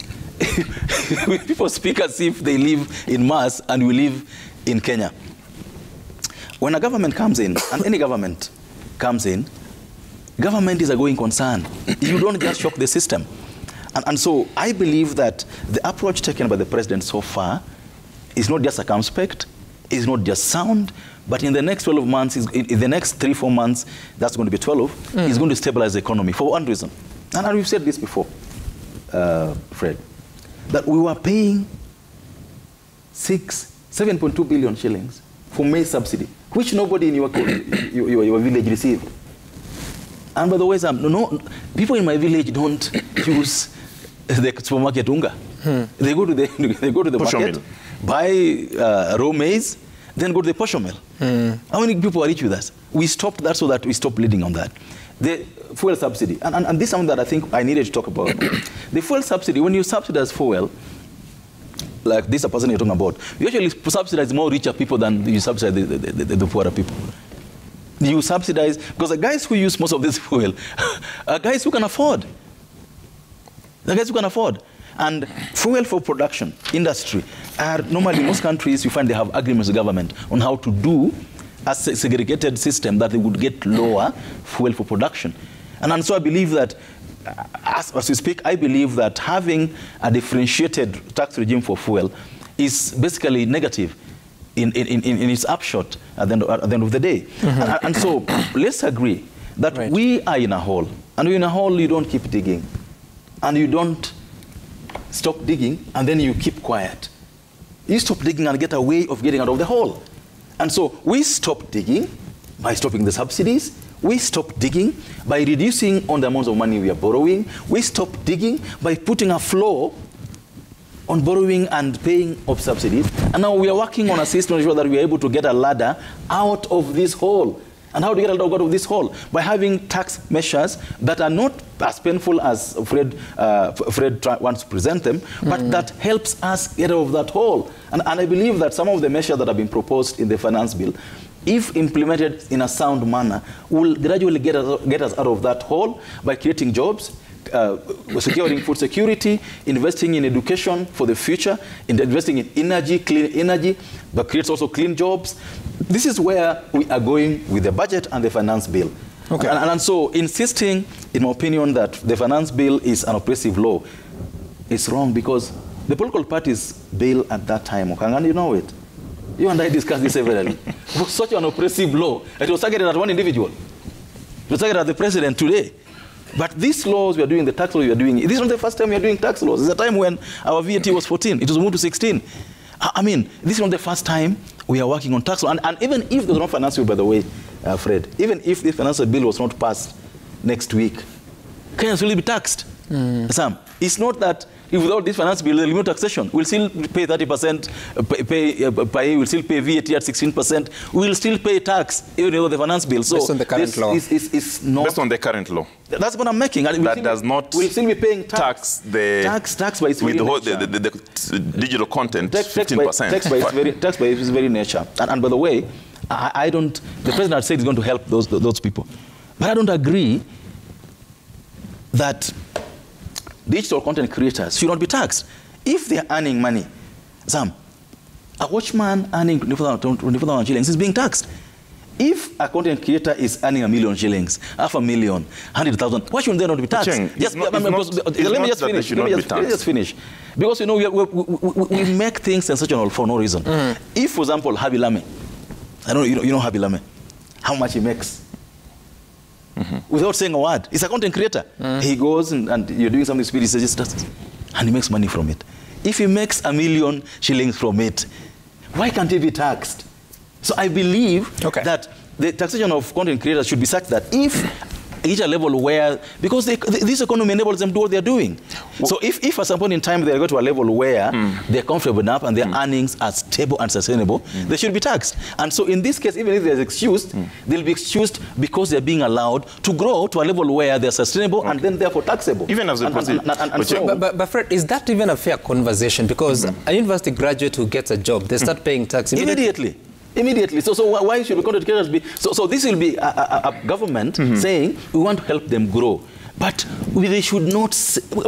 people speak as if they live in Mars and we live in Kenya. When a government comes in, and any government comes in, government is a going concern. You don't just shock the system. And so I believe that the approach taken by the president so far is not just circumspect, is not just sound, but in the next 12 months, in the next 3-4 months, that's going to be 12, is going to stabilize the economy for one reason. And we've said this before, Fred, that we were paying 7.2 billion shillings for maize subsidy, which nobody in your village received. And by the way, no, people in my village don't use the supermarket unga. They go to the market, buy raw maize, then go to the posho mill. How many people are rich with us? We stopped that so that we stopped bleeding on that. The fuel subsidy, and this is something that I think I needed to talk about. The fuel subsidy, when you subsidize fuel, like this person you're talking about, you actually subsidize more richer people than you subsidize the poorer people. You subsidize, because the guys who use most of this fuel are guys who can afford. The guys who can afford. And fuel for production, industry, are normally in most countries you find they have agreements with the government on how to do a segregated system that they would get lower fuel for production. And so I believe that, as we speak, I believe that having a differentiated tax regime for fuel is basically negative in its upshot at the end of the day. And so let's agree that we are in a hole. And in a hole, you don't keep digging. And you don't stop digging, and then you keep quiet. You stop digging and get a way of getting out of the hole. And so we stop digging by stopping the subsidies. We stop digging by reducing on the amounts of money we are borrowing. We stop digging by putting a floor on borrowing and paying of subsidies. And now we are working on a system to ensure that we are able to get a ladder out of this hole. And how do you get out of this hole? By having tax measures that are not as painful as Fred wants to present them, but that helps us get out of that hole. And I believe that some of the measures that have been proposed in the finance bill, if implemented in a sound manner, will gradually get us out of that hole by creating jobs, securing food security, investing in education for the future, investing in energy, clean energy, that creates also clean jobs. This is where we are going with the budget and the finance bill. Okay. And so insisting, in my opinion, that the finance bill is an oppressive law is wrong, because the political parties bill at that time, and you know it. You and I discussed this severally. It was such an oppressive law. It was targeted at one individual. It was targeted at the president today. But these laws we are doing, the tax law we are doing, this is not the first time we are doing tax laws. It's a time when our VAT was 14. It was moved to 16. I mean, this is not the first time we are working on tax law. And even if there's no finance bill, by the way, Fred, even if the financial bill was not passed next week, Kenyans will be taxed. Sam, it's not that if without this finance bill, the limit taxation, we'll still pay 30%, we'll still pay VAT at 16%, we'll still pay tax, even though the finance bill. So based on the current law. Is not based on the current law. That's what I'm making. That does not we'll still be paying tax by its with the digital content, 15%. Tax by its very nature. And by the way, I don't, the president had said he's going to help those people. But I don't agree that digital content creators should not be taxed. If they're earning money, Sam, a watchman earning 24,000 shillings is being taxed. If a content creator is earning 1 million shillings, 500,000, 100,000, why shouldn't they not be taxed? Let me just finish. Because, you know, we make things sensational for no reason. If, for example, Habi Lame, I don't know, you know Habi Lame, how much he makes? Without saying a word. He's a content creator. He goes and you're doing something stupid, he says, and he makes money from it. If he makes 1 million shillings from it, why can't he be taxed? So I believe that the taxation of content creators should be such that if reach a level where, because this economy enables them to do what they're doing. So if at some point in time they go to a level where they're comfortable enough and their earnings are stable and sustainable, they should be taxed. And so in this case, even if they're excused, they'll be excused because they're being allowed to grow to a level where they're sustainable and then therefore taxable. Even as a but Fred, is that even a fair conversation? Because a university graduate who gets a job, they start paying tax immediately. So why should the content creators be? So this will be a government saying we want to help them grow, but they should not.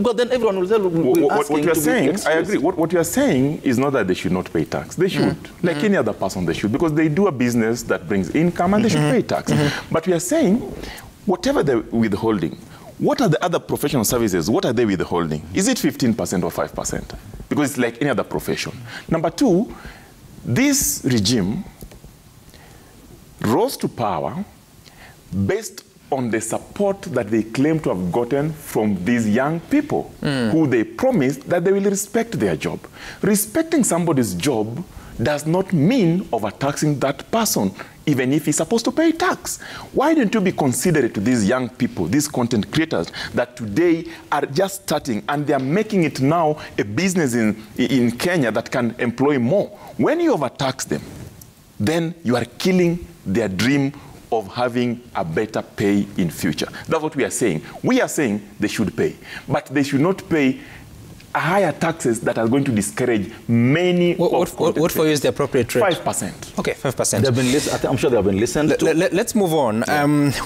But then everyone will ask what you are saying. I agree. What you are saying is not that they should not pay tax. They should, like any other person, they should, because they do a business that brings income and they should pay tax. But we are saying, whatever they're withholding, what are the other professional services? What are they withholding? Is it 15% or 5%? Because it's like any other profession. Number two, this regime rose to power based on the support that they claim to have gotten from these young people who they promised that they will respect their job. Respecting somebody's job does not mean overtaxing that person, even if he's supposed to pay tax. Why don't you be considerate to these young people, these content creators that today are just starting and they're making it now a business in Kenya that can employ more? When you overtax them, then you are killing their dream of having a better pay in future. That's what we are saying. We are saying they should pay, but they should not pay higher taxes that are going to discourage many what for you is the appropriate rate? 5%. Okay, 5%. I'm sure they have been listened to. Let's move on.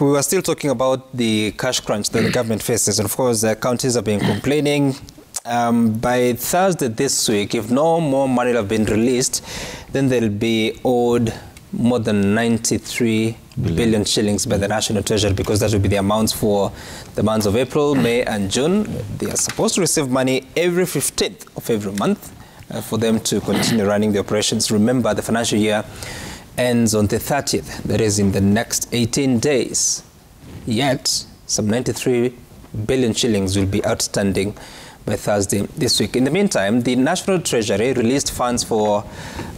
We were still talking about the cash crunch that the government faces. And of course, the counties have been complaining. By Thursday this week, if no more money have been released, then they'll be owed more than 93 billion shillings by the National Treasury, because that will be the amounts for the months of April, May and June. They are supposed to receive money every 15th of every month for them to continue running the operations. Remember, the financial year ends on the 30th, that is in the next 18 days. Yet, some 93 billion shillings will be outstanding by Thursday this week. In the meantime, the National Treasury released funds for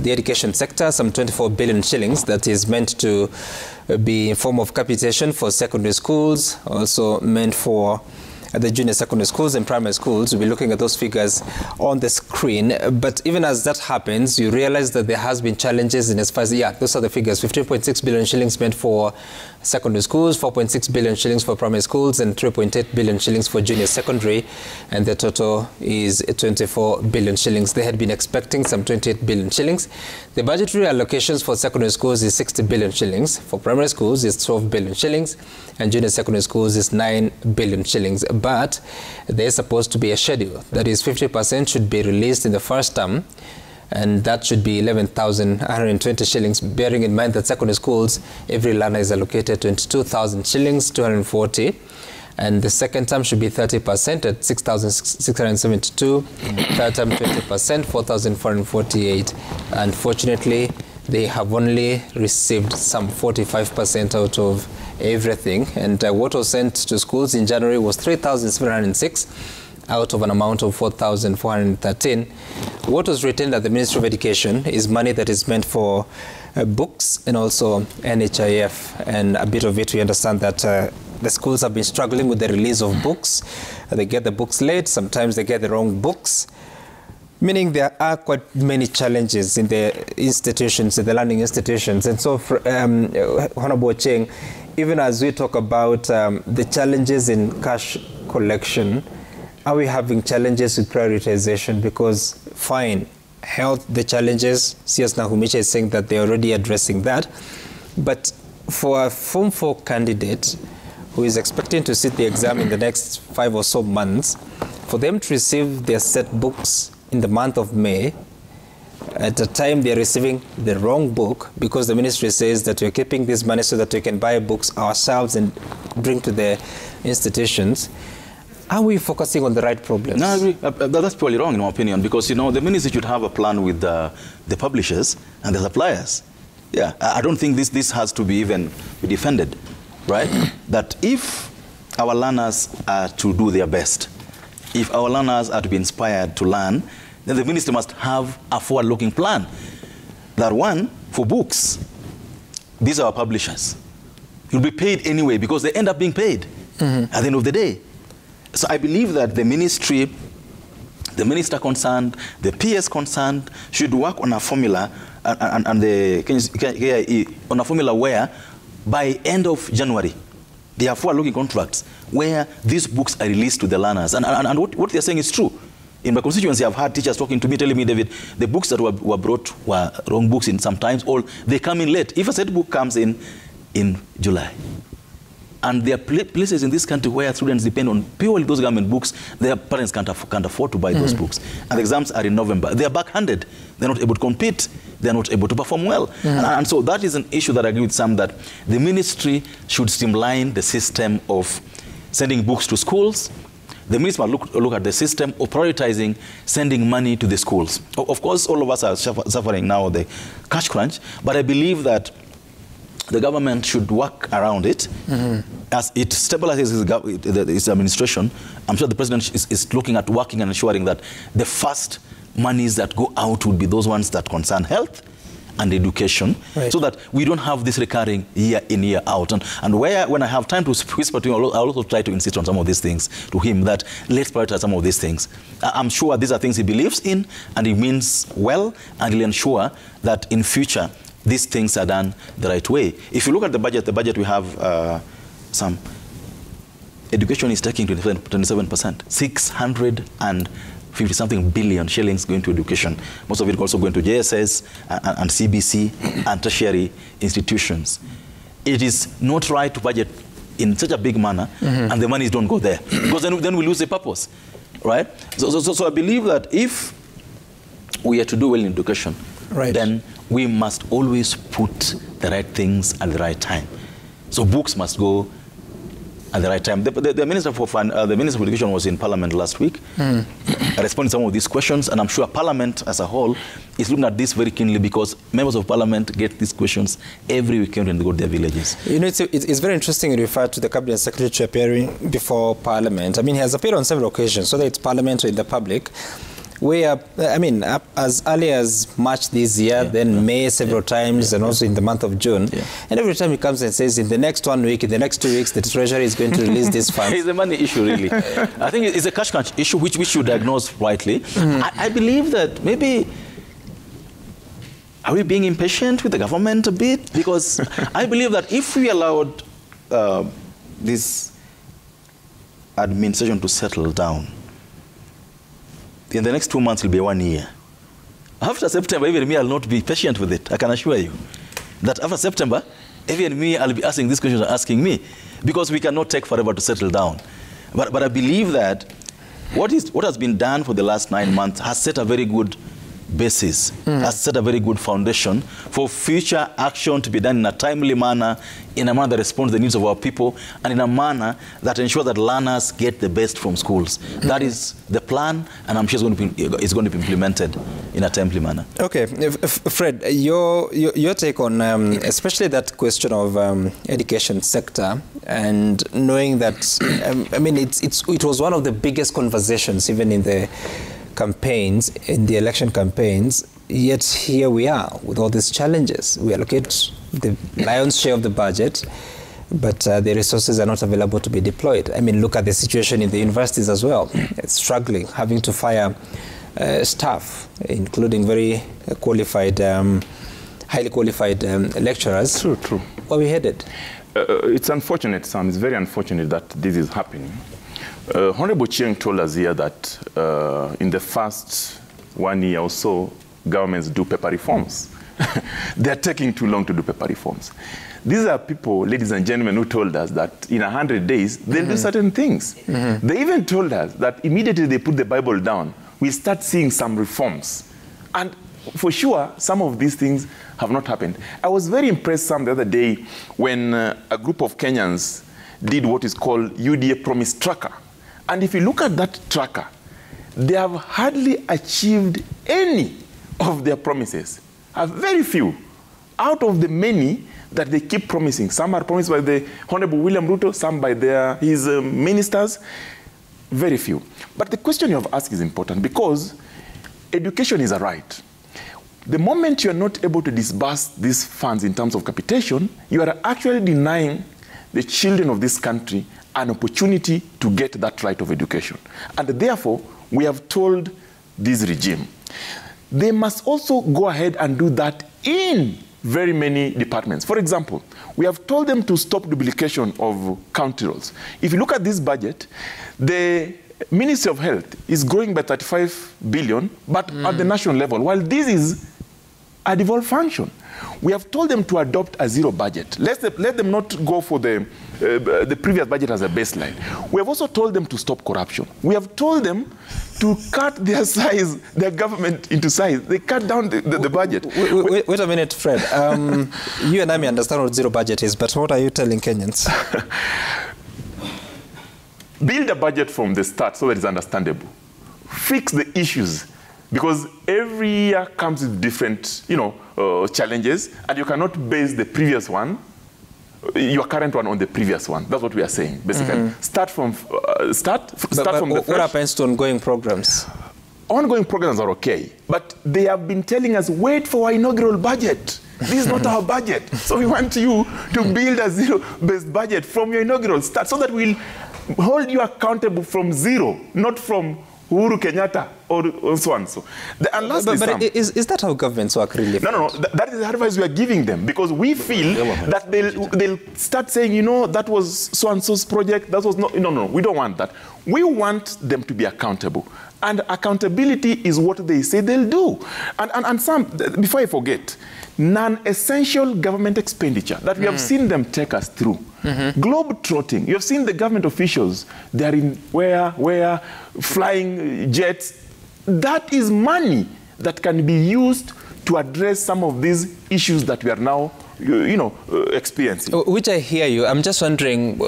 the education sector, some 24 billion shillings, that is meant to be in form of capitation for secondary schools, also meant for the junior secondary schools and primary schools. We'll be looking at those figures on the screen. But even as that happens, you realize that there has been challenges in as far as, those are the figures, 15.6 billion shillings meant for secondary schools, 4.6 billion shillings for primary schools, and 3.8 billion shillings for junior secondary, and the total is 24 billion shillings. They had been expecting some 28 billion shillings. The budgetary allocations for secondary schools is 60 billion shillings. For primary schools is 12 billion shillings, and junior secondary schools is 9 billion shillings. But there is supposed to be a schedule. That is, 50% should be released in the first term, and that should be 11,120 shillings, bearing in mind that secondary schools, every learner is allocated 22,000 shillings, 240, and the second term should be 30% at 6,672, third term 20%, 4,448. Unfortunately, they have only received some 45% out of everything, and what was sent to schools in January was 3,706, out of an amount of 4,413. What was retained at the Ministry of Education is money that is meant for books and also NHIF, and a bit of it we understand that the schools have been struggling with the release of books. They get the books late, sometimes they get the wrong books, meaning there are quite many challenges in the institutions, in the learning institutions. And so, Honorable Cheng, even as we talk about the challenges in cash collection, are we having challenges with prioritization? Because fine, health, the challenges, CS Nahumicha is saying that they're already addressing that. But for a Form 4 candidate who is expecting to sit the exam in the next 5 or so months, for them to receive their set books in the month of May, at the time they're receiving the wrong book, because the ministry says that we're keeping this money so that we can buy books ourselves and bring to the institutions. Are we focusing on the right problems? No, I agree. That's purely wrong in my opinion, because, you know, the ministry should have a plan with the publishers and the suppliers. Yeah, I don't think this has to be even defended, right? That if our learners are to do their best, if our learners are to be inspired to learn, then the ministry must have a forward-looking plan. That one, for books, these are our publishers. You'll be paid anyway because they end up being paid at the end of the day. So I believe that the ministry, the minister concerned, the PS concerned, should work on a formula and the KIE on a formula where by end of January, they have forward-looking contracts where these books are released to the learners. And what they're saying is true. In my constituency, I've had teachers talking to me, telling me, David, the books that were brought were wrong books in sometimes, or they come in late. If a set book comes in July, and there are places in this country where students depend on purely those government books, their parents can't afford to buy those books. And the exams are in November. They are backhanded. They're not able to compete. They're not able to perform well. And so that is an issue that I agree with some, that the ministry should streamline the system of sending books to schools. The ministry must look at the system of prioritizing sending money to the schools. Of course, all of us are suffering now the cash crunch, but I believe that the government should work around it. As it stabilizes its administration, I'm sure the president is looking at working and ensuring that the first monies that go out would be those ones that concern health and education, so that we don't have this recurring year in, year out. And when I have time to whisper to him, I'll also try to insist on some of these things to him, that let's prioritize some of these things. I'm sure these are things he believes in, and he means well, and he'll ensure that in future, these things are done the right way. If you look at the budget we have some, education is taking 27%, 650-something billion shillings going to education. Most of it also going to JSS and CBC and tertiary institutions. It is not right to budget in such a big manner and the monies don't go there, because then we lose the purpose, right? So I believe that if we are to do well in education, then we must always put the right things at the right time. So books must go at the right time. The Minister for Education was in Parliament last week. I responded to some of these questions, and I'm sure Parliament as a whole is looking at this very keenly, because members of Parliament get these questions every weekend when they go to their villages. You know, it's very interesting you refer to the Cabinet Secretary appearing before Parliament. I mean, he has appeared on several occasions, whether it's Parliament or in the public. I mean, as early as March this year, then May several times, and also in the month of June. And every time he comes and says, in the next 1 week, in the next 2 weeks, the Treasury is going to release this fund. It's a money issue, really. I think it's a cash crunch issue which we should diagnose rightly. I believe that maybe, are we being impatient with the government a bit? Because I believe that if we allowed this administration to settle down, in the next 2 months will be 1 year. After September, even me, I'll not be patient with it. I can assure you that after September, even me, I'll be asking these questions, asking me, because we cannot take forever to settle down. But I believe that what has been done for the last 9 months has set a very good basis, has set a very good foundation for future action to be done in a timely manner, in a manner that responds to the needs of our people, and in a manner that ensures that learners get the best from schools. That is the plan, and I'm sure it's going to be implemented in a timely manner. Okay, Fred, your take on especially that question of education sector, and knowing that I mean it was one of the biggest conversations even in the campaigns, in the election campaigns, yet here we are with all these challenges. We allocate the lion's share of the budget, but the resources are not available to be deployed. I mean, look at the situation in the universities as well. It's struggling, having to fire staff, including very qualified, highly qualified lecturers. True. Where are we headed? It's unfortunate, Sam. It's very unfortunate that this is happening. Honorable Chiang told us here that in the first 1 year or so, governments do paper reforms. They're taking too long to do paper reforms. These are people, ladies and gentlemen, who told us that in 100 days, they'll do certain things. They even told us that immediately they put the Bible down, we start seeing some reforms. And for sure, some of these things have not happened. I was very impressed, Sam, the other day when a group of Kenyans did what is called UDA Promise Tracker. And if you look at that tracker, they have hardly achieved any of their promises. Very few. Out of the many that they keep promising. Some are promised by the Honorable William Ruto, some by his ministers. Very few. But the question you have asked is important because education is a right. The moment you are not able to disburse these funds in terms of capitation, you are actually denying the children of this country an opportunity to get that right of education. And therefore, we have told this regime, they must also go ahead and do that in very many departments. For example, we have told them to stop duplication of county roles. If you look at this budget, the Ministry of Health is growing by 35 billion, but at the national level, while this is a devolved function. We have told them to adopt a zero budget. Let them not go for the previous budget as a baseline. We have also told them to stop corruption. We have told them to cut their government into size. They cut down the budget. Wait a minute, Fred. You and I may understand what zero budget is, but what are you telling Kenyans? Build a budget from the start so that it's understandable. Fix the issues. Because every year comes with different, challenges, and you cannot base the previous one, your current one, on the previous one. That's what we are saying, basically. Start from the first. What happens to ongoing programs? Ongoing programs are okay, but they have been telling us, wait for our inaugural budget. This is not our budget. So we want you to build a zero-based budget from your inaugural start so that we'll hold you accountable from zero, not from Uhuru Kenyatta or so and so. But is that how governments work really? No. That is the advice we are giving them because we feel that they'll start saying, that was so and so's project. That was not. No. We don't want that. We want them to be accountable, and accountability is what they say they'll do. And some, before I forget, non-essential government expenditure that we have seen them take us through. Globe-trotting. You have seen the government officials, they are in where flying jets. That is money that can be used to address some of these issues that we are now, experiencing. Which I hear you. I'm just wondering,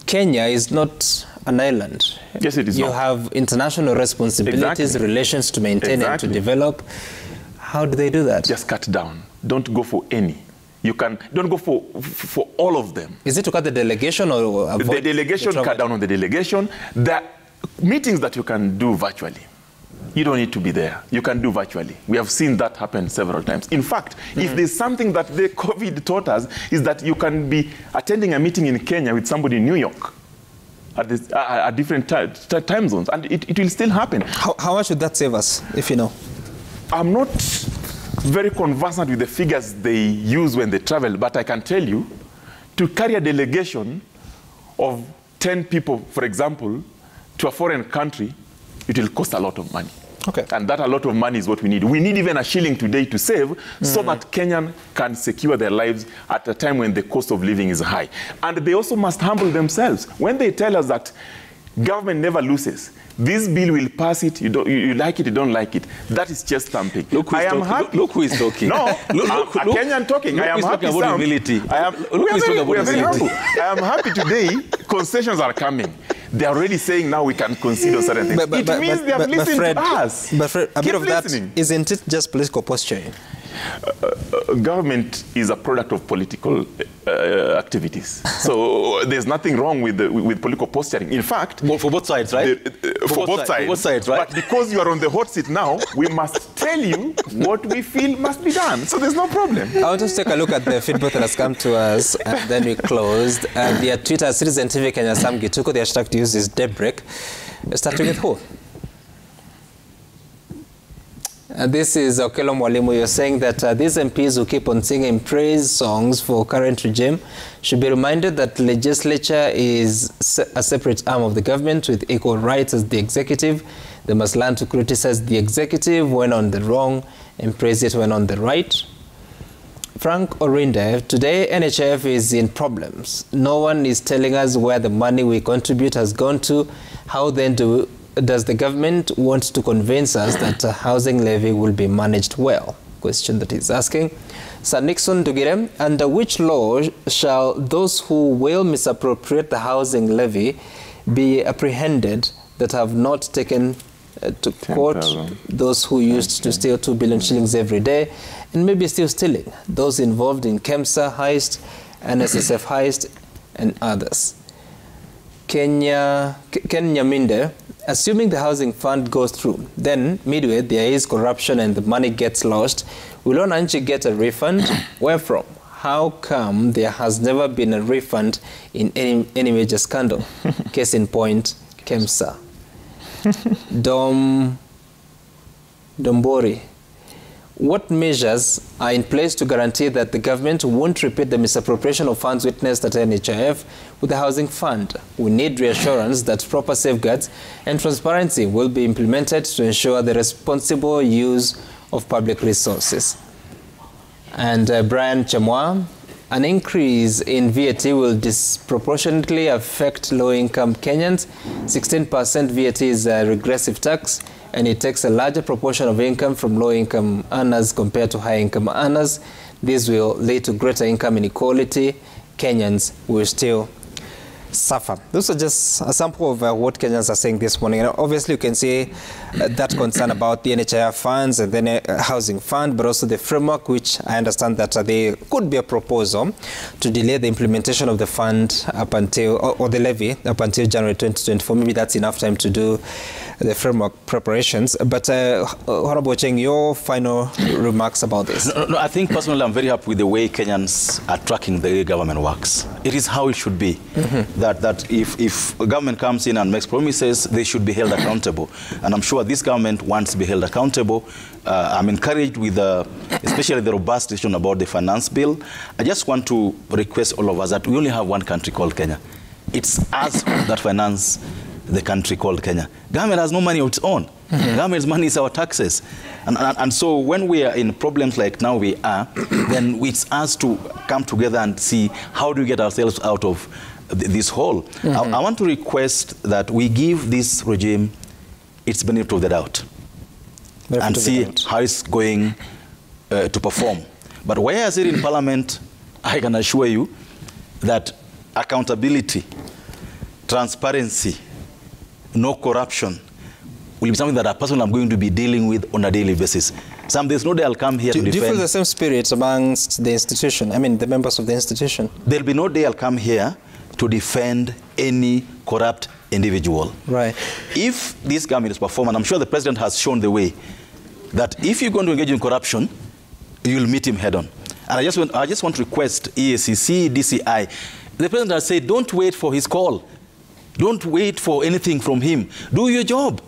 Kenya is not an island. Yes, it is You not. have international responsibilities, relations to maintain and to develop. How do they do that? Just cut down. Don't go for any. Don't go for all of them. Is it to cut the delegation or avoid the delegation? Cut down on the delegation. The meetings that you can do virtually, you don't need to be there. You can do virtually. We have seen that happen several times. In fact, if there's something that the COVID taught us, is that you can be attending a meeting in Kenya with somebody in New York at different time zones, and it will still happen. How much would that save us, if you know? I'm not very conversant with the figures they use when they travel, but I can tell you, to carry a delegation of 10 people, for example, to a foreign country, it will cost a lot of money. Okay. And that a lot of money is what we need. We need even a shilling today to save so that Kenyan can secure their lives at a time when the cost of living is high. And they also must humble themselves. When they tell us that government never loses, this bill will pass it, you like it, you don't like it. That is just something. Look who is talking. No, look, a Kenyan talking. I am happy. About humility. We are very humble. I am happy today. Concessions are coming. They are already saying now we can concede on certain things. It means they have listened Fred, to us. But Fred, a bit of listening. that, isn't it just political posturing? Government is a product of political activities. So there's nothing wrong with political posturing. In fact, well, for both sides, right? For both sides, right? But because you are on the hot seat now, we must tell you what we feel must be done. So there's no problem. I'll just take a look at the feedback that has come to us, and then we closed. Their Twitter, Citizen TV Kenya Sam Gituko, the hashtag to use is DAYBREAK. Starting with who? This is Okelo Mwalimu. You're saying that these MPs who keep on singing praise songs for current regime should be reminded that legislature is a separate arm of the government with equal rights as the executive. They must learn to criticize the executive when on the wrong and praise it when on the right. Frank Orinde, today NHIF is in problems. No one is telling us where the money we contribute has gone to. How then does the government want to convince us that a housing levy will be managed well? Question that he's asking. Sir Nixon Dugire, under which law shall those who will misappropriate the housing levy be apprehended that have not taken to court those who used to steal 2 billion shillings every day and maybe still stealing, those involved in KEMSA heist, NSSF heist, and others? Ken Nyaminde, assuming the housing fund goes through, then midway there is corruption and the money gets lost. Will Onanchi get a refund? Where from? How come there has never been a refund in any major scandal? Case in point, KEMSA. Dombori, what measures are in place to guarantee that the government won't repeat the misappropriation of funds witnessed at NHIF with the housing fund? We need reassurance that proper safeguards and transparency will be implemented to ensure the responsible use of public resources. And Brian Chamwa, an increase in VAT will disproportionately affect low-income Kenyans. 16% VAT is a regressive tax, and it takes a larger proportion of income from low-income earners compared to high-income earners. This will lead to greater income inequality. Kenyans will still suffer. Those are just a sample of what Kenyans are saying this morning. And obviously, you can see that concern about the NHIF funds and then a housing fund, but also the framework, which I understand that there could be a proposal to delay the implementation of the fund up until, or the levy up until January 2024. Maybe that's enough time to do the framework preparations. But Honorable Cheng, your final remarks about this? No, I think personally I'm very happy with the way Kenyans are tracking the way government works. It is how it should be. That if a government comes in and makes promises, they should be held accountable. And I'm sure this government wants to be held accountable. I'm encouraged with especially the robust decision about the finance bill. I just want to request all of us that we only have one country called Kenya. It's us that finance the country called Kenya. Government has no money of its own. Government's money is our taxes. And so when we are in problems like now we are, then it's us to come together and see how do we get ourselves out of this hole. I want to request that we give this regime its benefit of the doubt and see how it's going to perform. But where I sit in Parliament, I can assure you that accountability, transparency, no corruption will be something that I personally am going to be dealing with on a daily basis. There's no day I'll come here to defend. Do you feel the same spirit amongst the institution? I mean, the members of the institution? There'll be no day I'll come here to defend any corrupt individual. Right. If this government is performing, I'm sure the president has shown the way, that if you're going to engage in corruption, you'll meet him head on. And I just want to request EACC, DCI. The president has said, don't wait for his call. Don't wait for anything from him. Do your job.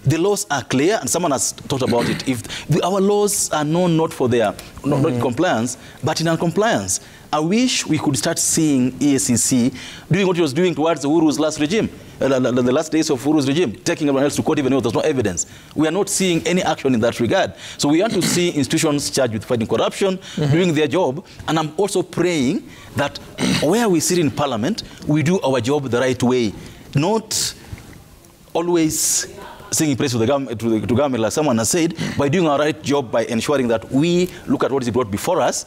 The laws are clear, and someone has talked about it. If our laws are known not for their not in compliance, but in non-compliance, I wish we could start seeing EACC doing what it was doing towards Uhuru's last regime, the last days of Uhuru's regime, taking everyone else to court even though there's no evidence. We are not seeing any action in that regard. So we want to see institutions charged with fighting corruption, doing their job, and I'm also praying that where we sit in Parliament, we do our job the right way, not always singing praise to the government, to government, like someone has said, by doing our right job, by ensuring that we look at what is brought before us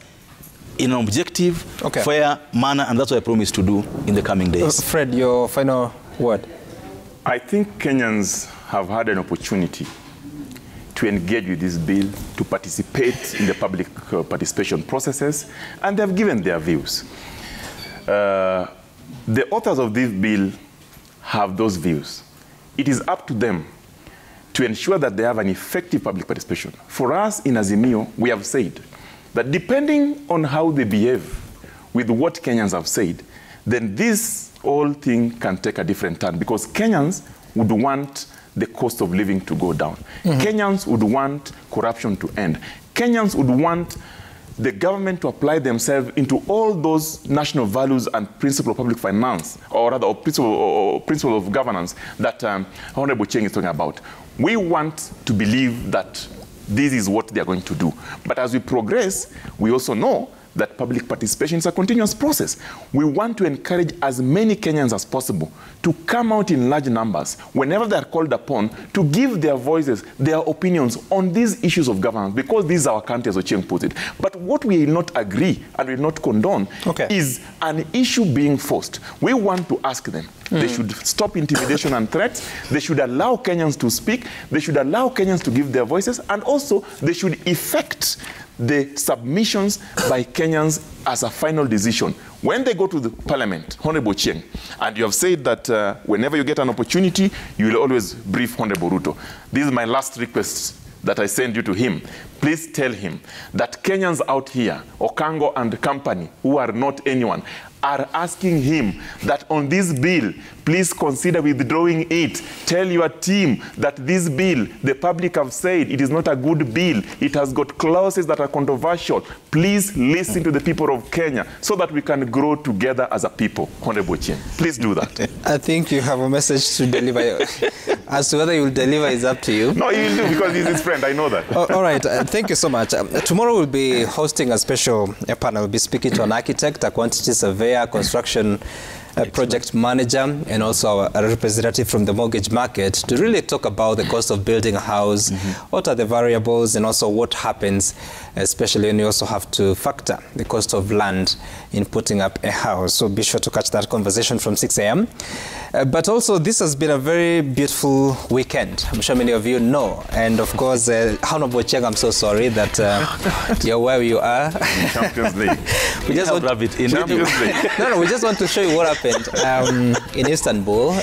in an objective, fair manner, and that's what I promise to do in the coming days. Fred, your final word. I think Kenyans have had an opportunity to engage with this bill, to participate in the public participation processes, and they've given their views. The authors of this bill have those views. It is up to them to ensure that they have an effective public participation. For us in Azimio, we have said that depending on how they behave with what Kenyans have said, then this whole thing can take a different turn, because Kenyans would want the cost of living to go down. Kenyans would want corruption to end. Kenyans would want the government to apply themselves into all those national values and principle of public finance, or rather, principle of governance that Honorable Cheng is talking about. We want to believe that this is what they are going to do. But as we progress, we also know that public participation is a continuous process. We want to encourage as many Kenyans as possible to come out in large numbers whenever they are called upon to give their voices, their opinions on these issues of governance, because this is our country, as Ochieng put it. But what we will not agree and will not condone is an issue being forced. We want to ask them. They should stop intimidation and threats. They should allow Kenyans to speak. They should allow Kenyans to give their voices. And also, they should effect the submissions by Kenyans as a final decision. When they go to the Parliament, Honorable Cheng, and you have said that whenever you get an opportunity, you will always brief Honorable Ruto. This is my last request that I send you to him. Please tell him that Kenyans out here, Okango and company, who are not anyone, are asking him that on this bill, please consider withdrawing it. Tell your team that this bill, the public have said it is not a good bill. It has got clauses that are controversial. Please listen to the people of Kenya so that we can grow together as a people. Honorable Chien, please do that. I think you have a message to deliver. As to whether you will deliver is up to you. No, he will do, because he's his friend. I know that. All right. Thank you so much. Tomorrow we'll be hosting a special panel. We'll be speaking to an architect, a quantity surveyor, construction project manager, and also a representative from the mortgage market to really talk about the cost of building a house, what are the variables, and also what happens, especially when you also have to factor the cost of land in putting up a house. So be sure to catch that conversation from 6 a.m. But also, this has been a very beautiful weekend. I'm sure many of you know. And of course, Honorable Cheng, I'm so sorry that you're where you are. Champions League. we just want Champions League. No, we just want to show you what happened in Istanbul.